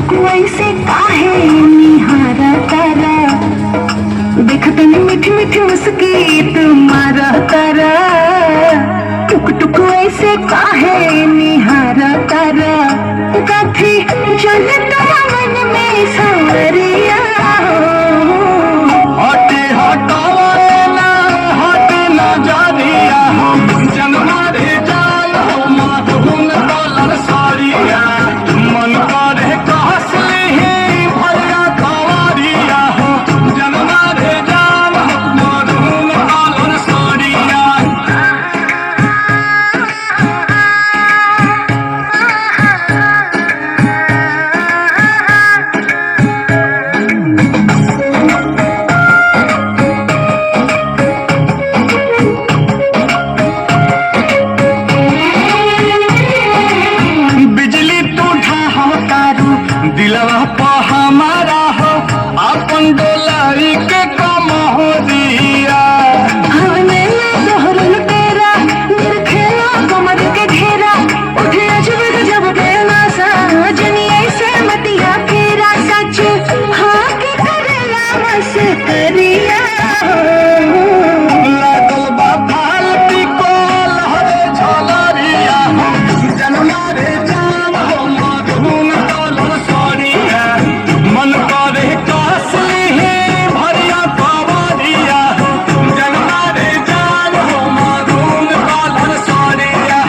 ऐसे काहे निहारा तारा, देखते नहीं मीठी मीठी मुस्की तुम्हारा तारा। टुक टुक ऐसे काहे निहारा तारा, काफी चलता मन में सांवरिया। हटे हटावना हटे ना जानिया, जन्मा रे जाल हो माधुन डॉलर साड़िया। मन करे कहसले ही भैया कवारिया हो, जन्मा रे जाल हो माधुन डॉलर साड़िया। बिजली तू ढाहो तारू दिलवा पे हमारा हो, अपन डोलाई के कम हो दिया। हमने दोहरन तेरा मेरे खेला कमर के घेरा, उठे अजब गजब के नासा जनी ऐसे मतिया फेरा। सच हाँ के करेला बस करिया। लागल बा फालती को लहरे झलरिया हो, जन्मा रे जान हो माधुन डॉलर साड़िया। मन करे कसली ही भरिया कवारिया हो, जन्मा रे जान हो माधुन डॉलर साड़िया।